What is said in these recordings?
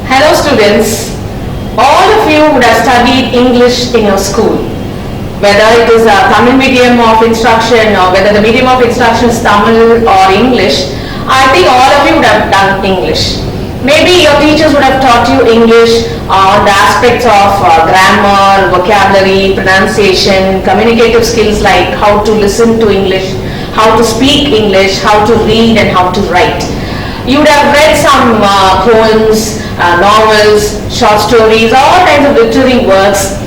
Hello students, all of you would have studied English in your school. Whether it is a Tamil medium of instruction or whether the medium of instruction is Tamil or English, I think all of you would have done English. Maybe your teachers would have taught you English on the aspects of grammar, vocabulary, pronunciation, communicative skills like how to listen to English, how to speak English, how to read and how to write. You would have read some poems, novels, short stories, all kinds of literary works.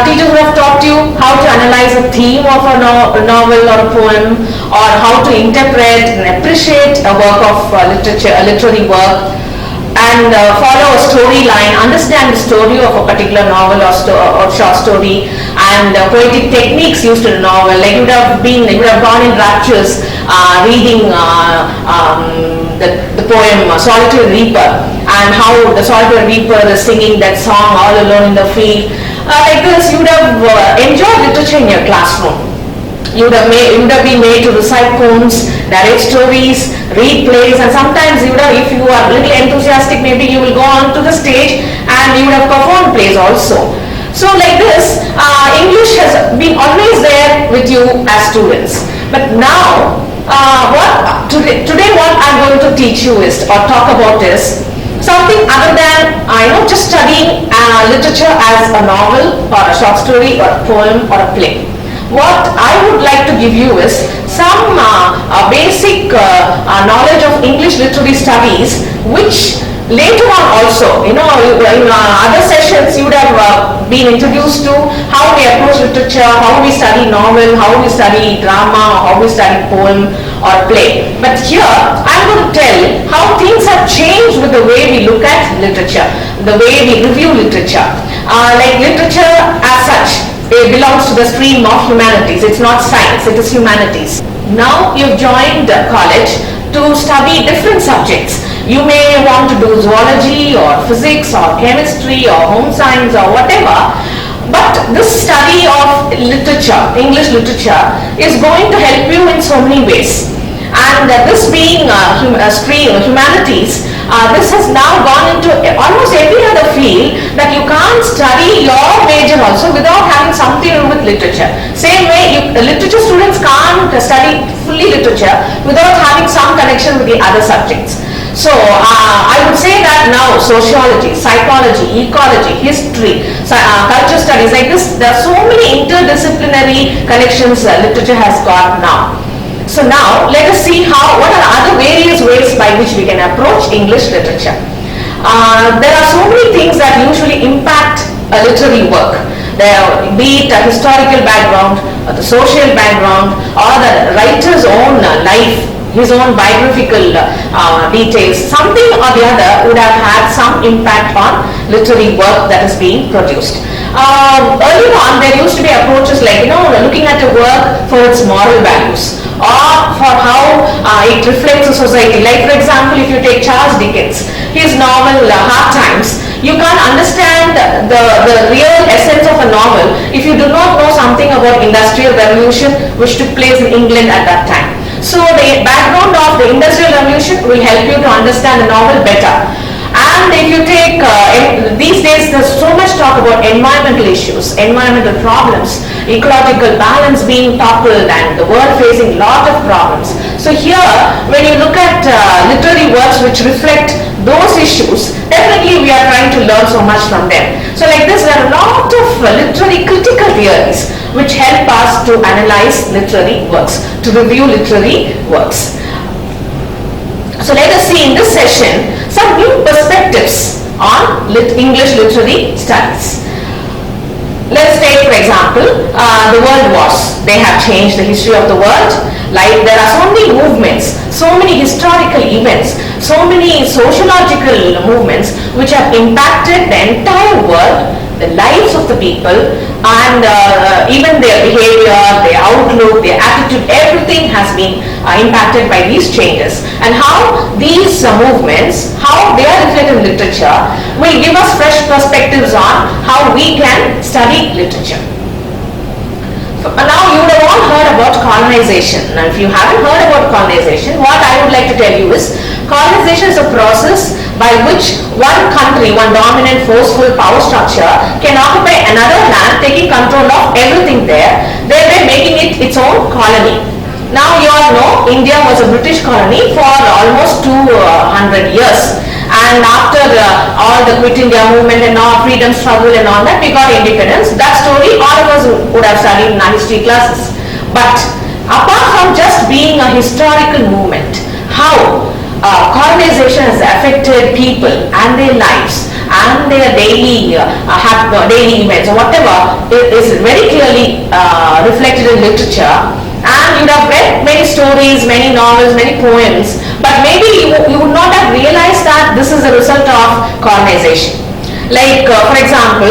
Teachers would have taught you how to analyze a theme of a novel or a poem, or how to interpret and appreciate a work of literature, a literary work, and follow a storyline, understand the story of a particular novel or short story, and poetic techniques used in a novel. Like you would have gone in raptures reading the poem Solitary Reaper, and how the Solitary Reaper is singing that song all alone in the field. Like this, you would have enjoyed literature in your classroom. You would have been made to recite poems, narrate stories, read plays, and sometimes you would have, if you are a little enthusiastic, maybe you will go on to the stage and you would have performed plays also. So like this, English has been always there with you as students. But now, today what I'm going to teach you is, or talk about is, something other than just studying literature as a novel or a short story or a poem or a play. What I would like to give you is some basic knowledge of English literary studies, which later on also, in other sessions you would have been introduced to how we approach literature, how we study novel, how we study drama, how we study poem or play. But here I'm going to tell how things have changed with the way we look at literature, the way we review literature. Like literature as such, it belongs to the stream of humanities. It's not science, it is humanities. Now you've joined college to study different subjects. You may want to do zoology or physics or chemistry or home science or whatever. But this study of literature, English literature, is going to help you in so many ways. And this being a stream of humanities, this has now gone into almost every other field, that you can't study your major also without having something to do with literature. Same way, literature students can't study fully literature without having some connection with the other subjects. So I would say that now sociology, psychology, ecology, history, culture studies, like this, there are so many interdisciplinary connections literature has got now. So now let us see what are the other various ways by which we can approach English literature. There are so many things that usually impact a literary work. Be it a historical background, or the social background, or the writer's own life, his own biographical details. Something or the other would have had some impact on literary work that is being produced. Earlier on, there used to be approaches like, looking at a work for its moral values, or for how it reflects a society. Like for example, if you take Charles Dickens, his novel Hard Times, you can't understand the real essence of a novel if you do not know something about Industrial Revolution, which took place in England at that time. So the background of the Industrial Revolution will help you to understand the novel better. And if you take, these days there's so much talk about environmental issues, environmental problems, ecological balance being toppled and the world facing a lot of problems. So here, when you look at literary works which reflect those issues, definitely we are trying to learn so much from them. So like this, there are a lot of literary critical theories which help us to analyze literary works, to review literary works. So let us see in this session some new perspectives on English literary studies. Let's take, for example, the world wars. They have changed the history of the world. Like there are so many movements, so many historical events, so many sociological movements which have impacted the entire world, the lives of the people, and even their behavior, their outlook, their attitude, everything has been impacted by these changes. And how these movements, how they are reflected in literature, will give us fresh perspectives on how we can study literature. Now you would have all about colonization. Now, if you haven't heard about colonization, what I would like to tell you is colonization is a process by which one country, one dominant forceful power structure can occupy another land, taking control of everything there, thereby making it its own colony. Now you all know India was a British colony for almost 200 years, and after all the Quit India movement and all freedom struggle and all that, we got independence. That story all of us would have studied in our history classes. But apart from just being a historical movement, how colonization has affected people and their lives and their daily daily events or whatever is very clearly reflected in literature. And you'd have read many stories, many novels, many poems, but maybe you would not have realized that this is a result of colonization. Like, for example,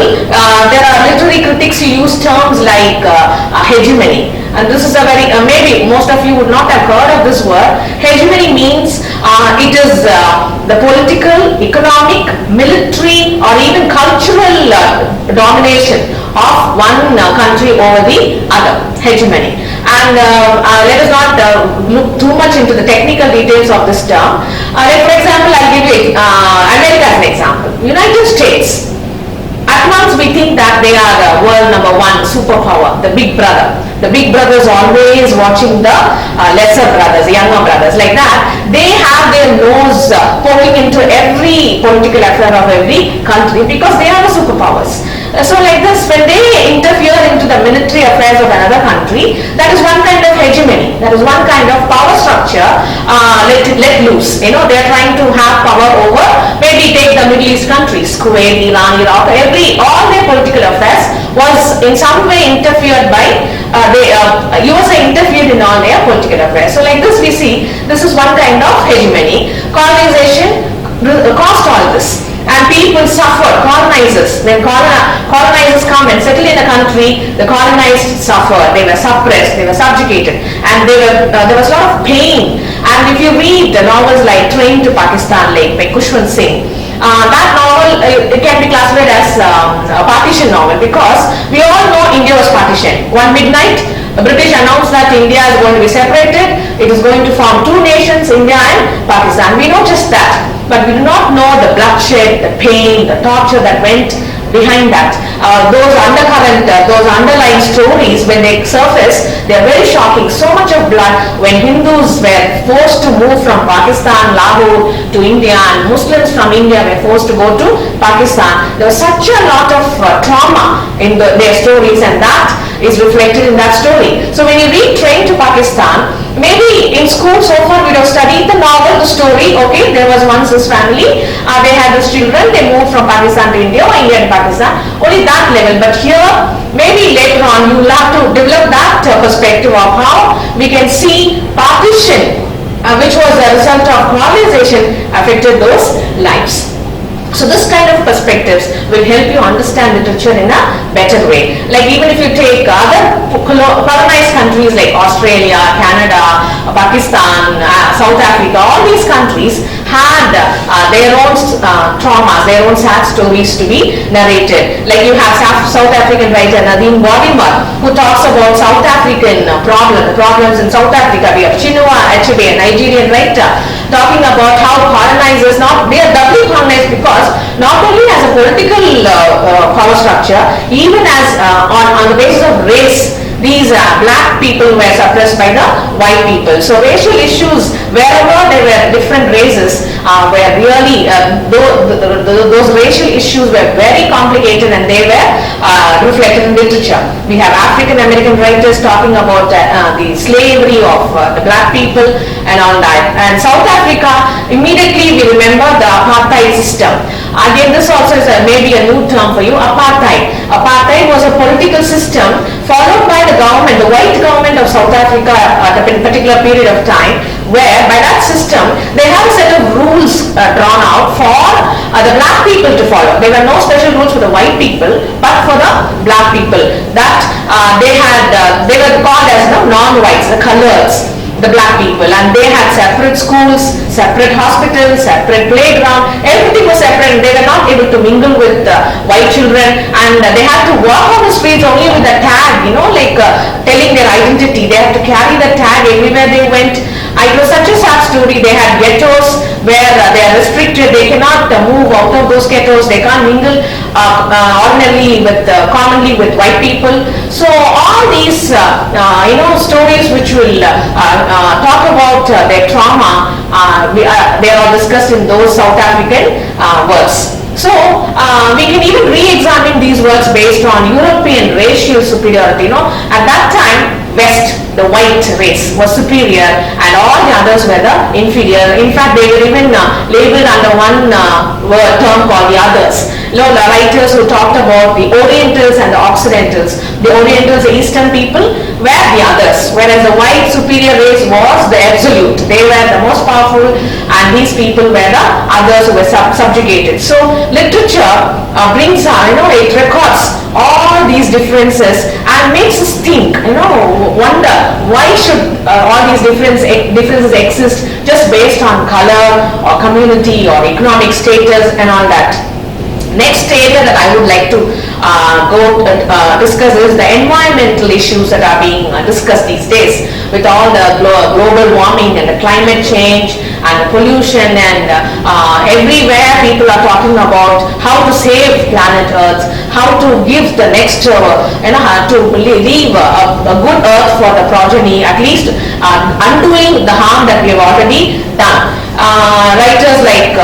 there are literary critics who use terms like hegemony. And this is a very, maybe most of you would not have heard of this word. Hegemony means it is the political, economic, military or even cultural domination of one country over the other. Hegemony. And let us not look too much into the technical details of this term. Like for example, I'll give you America as an example. United States. At once we think that they are the world number one superpower, the big brother. The big brother is always watching the lesser brothers, younger brothers, like that. They have their nose poking into every political affair of every country because they are the superpowers. So like this, when they interfere into the military affairs of another country, that is one kind of hegemony. That is one kind of power structure let loose. They are trying to have power over, maybe take the Middle East countries, Kuwait, Iran, Iraq, all their political affairs was in some way interfered by, USA interfered in all their political affairs. So like this we see, this is one kind of hegemony. Colonization caused all this. And people suffer, colonizers. When colonizers come and settle in a country, the colonized suffer. They were suppressed, they were subjugated, and there was a lot of pain. And if you read the novels like Train to Pakistan, like by Khushwant Singh, that novel it can be classified as a partition novel because we all know India was partitioned. One midnight, the British announced that India is going to be separated. It is going to form two nations, India and Pakistan. We know just that. But we do not know the bloodshed, the pain, the torture that went behind that. Those undercurrent, those underlying stories, when they surface, they are very shocking. So much of blood when Hindus were forced to move from Pakistan, Lahore to India, and Muslims from India were forced to go to Pakistan. There was such a lot of trauma in their stories, and that is reflected in that story. So when you read Train to Pakistan, maybe in school so far we have studied the novel, the story, okay, there was once this family, they had these children, they moved from Pakistan to India or India to Pakistan, only that level. But here, maybe later on you will have to develop that perspective of how we can see partition, which was a result of colonization, affected those lives. So this kind of perspectives will help you understand literature in a better way. Like even if you take other colonized countries like Australia, Canada, Pakistan, South Africa, all these countries had their own traumas, their own sad stories to be narrated. Like you have South African writer Nadim Wadimar who talks about South African problems in South Africa. We have Chinua Achebe, a Nigerian writer, talking about how colonizers, they are doubly colonized because not only as a political power structure, even as on the basis of race, these black people were suppressed by the white people. So racial issues, wherever there were different races, were really, those racial issues were very complicated and they were reflected in literature. We have African American writers talking about the slavery of the black people and all that. And South Africa, immediately we remember the apartheid system. Again, this also is maybe a new term for you, apartheid. Apartheid was a political system followed by the government, the white government of South Africa at a particular period of time, where by that system they had a set of rules drawn out for the black people to follow. There were no special rules for the white people, but for the black people. That they were called as non-whites, the coloreds. the black people, and they had separate schools, separate hospitals, separate playground, everything was separate, and they were not able to mingle with white children, and they had to walk on the streets only with a tag, like telling their identity. They had to carry the tag everywhere they went. It was such a sad story. They had ghettos where they are restricted. They cannot move out of those ghettos. They can't mingle ordinarily commonly with white people. So all these stories which will talk about their trauma, they are all discussed in those South African works. So we can even re-examine these works based on European racial superiority. At that time, West, the white race, was superior, and all the others were the inferior. In fact, they were even labeled under one term called the others. The writers who talked about the Orientals and the Occidentals. The Orientals, the Eastern people, were the others, whereas the white superior race was the absolute. They were the most powerful, and these people were the others who were subjugated. So literature brings, it records all these differences and makes us think, wonder why should all these differences exist just based on color or community or economic status and all that. Next area that I would like to discuss is the environmental issues that are being discussed these days, with all the global warming and the climate change and the pollution, and everywhere people are talking about how to save planet Earth, how to give the next, to leave a good Earth for the progeny, at least undoing the harm that we have already done. Writers like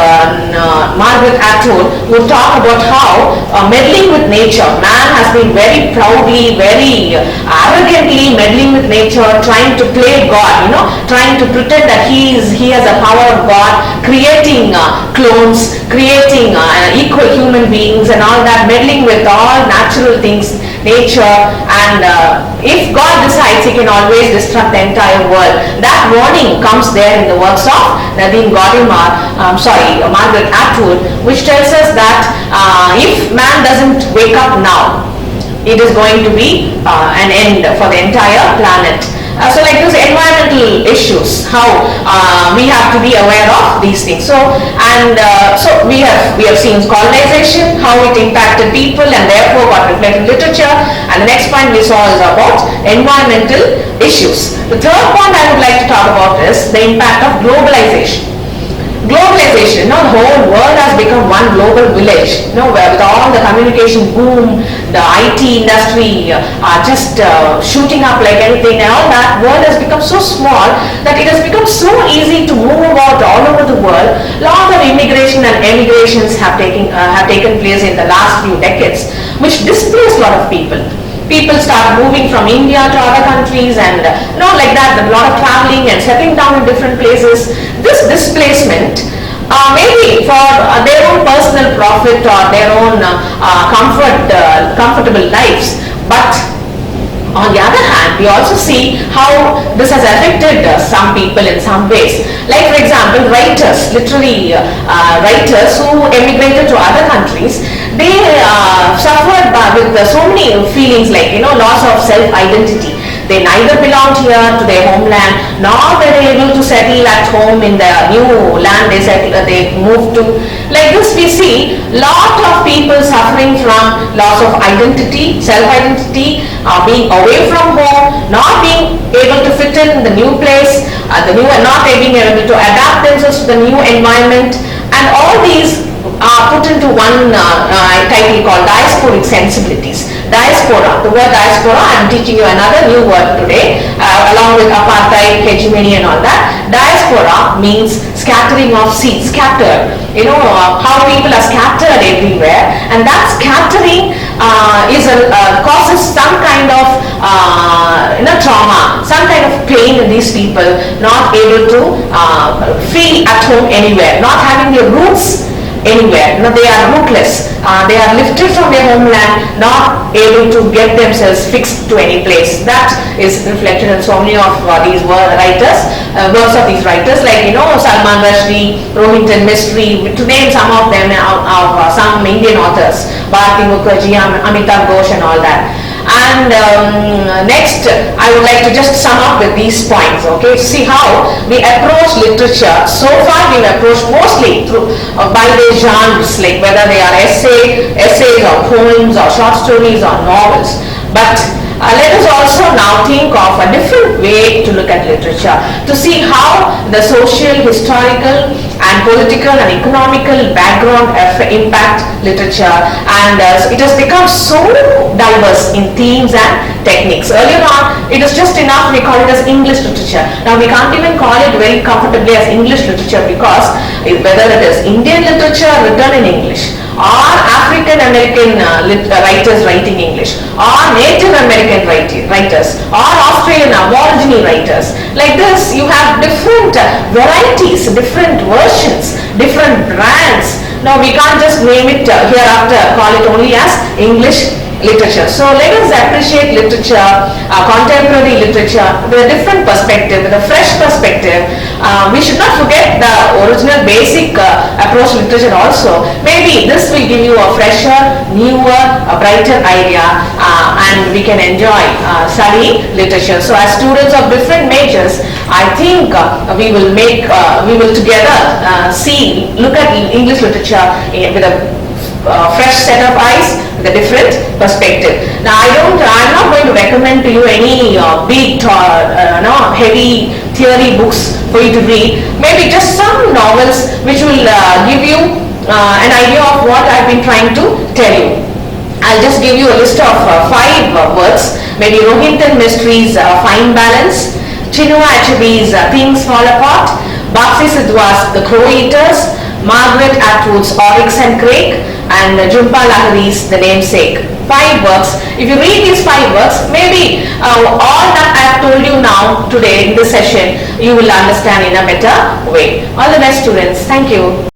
Margaret Atwood would talk about how meddling with nature, man has been very proudly, very arrogantly meddling with nature, trying to play God, trying to pretend that he has the power of God, creating clones, creating equal human beings and all that, meddling with all natural things, nature, and if God decides, he can always destruct the entire world. That warning comes there in the works of Nadine Gordimer, Margaret Atwood, which tells us that if man doesn't wake up now, it is going to be an end for the entire planet. So like those environmental issues, how we have to be aware of these things. So we have seen colonization, how it impacted people and therefore got reflected in literature. And the next point we saw is about environmental issues. The third point I would like to talk about is the impact of globalization. Globalization, the whole world has become one global village, where with all the communication boom, the IT industry just shooting up like anything, and all that, world has become so small that it has become so easy to move about all over the world. Lot of immigration and emigrations have taken place in the last few decades, which displaced a lot of people. People start moving from India to other countries, and like that, a lot of traveling and settling down in different places. This displacement, maybe for their own personal profit or their own comfortable lives, but on the other hand, we also see how this has affected some people in some ways. Like for example, writers, literary writers who emigrated to other countries, they suffered with so many feelings like loss of self-identity. They neither belonged here to their homeland, nor were they able to settle at home in the new land they moved to. Like this, we see lot of people suffering from loss of identity, self-identity, being away from home, not being able to fit in the new place, not being able to adapt themselves to the new environment, and all these are put into one title called diasporic sensibilities. Diaspora, the word diaspora, I am teaching you another new word today, along with apartheid, hegemony and all that. Diaspora means scattering of seeds, scattered. How people are scattered everywhere, and that scattering causes some kind of trauma, some kind of pain in these people, not able to feel at home anywhere, not having their roots anywhere. They are rootless. They are lifted from their homeland, not able to get themselves fixed to any place. That is reflected in so many of these writers, works of these writers, like Salman Rushdie, Rohinton Mistry, to name some of them, of some Indian authors, Bharati Mukherjee, Amitav Ghosh and all that. And next, I would like to just sum up with these points, okay? See how we approach literature. So far, we've approached mostly through by the genres, like whether they are essays or poems or short stories or novels. But let us also now think of a different way to look at literature, to see how the social, historical and political and economical background impact literature, and it has become so diverse in themes and techniques. Earlier on, it was just enough we call it as English literature. Now we can't even call it very comfortably as English literature, because whether it is Indian literature written in English, or African American writers writing English, or Native American writers, or Australian Aborigine writers. Like this, you have different varieties, different versions, different brands. Now we can't just name it hereafter, call it only as English literature. So let us appreciate literature, contemporary literature, with a different perspective, with a fresh perspective. We should not forget the original basic approach to literature also. Maybe this will give you a fresher, newer, a brighter idea, and we can enjoy studying literature. So as students of different majors, I think we will together look at English literature with a fresh set of eyes, with a different perspective. Now I'm not going to recommend to you any big heavy theory books for you to read. Maybe just some novels which will give you an idea of what I've been trying to tell you. I'll just give you a list of 5 works. Maybe Rohinton Mystery's Fine Balance, Chinua Achebe's Things Fall Apart, Bakshi Sidhwa's The Crow Eaters, Margaret Atwood's Oryx and Crake, and Jhumpa Lahiri's The Namesake. 5 works. If you read these 5 works, maybe all that I have told you now today in this session, you will understand in a better way. All the best, students. Thank you.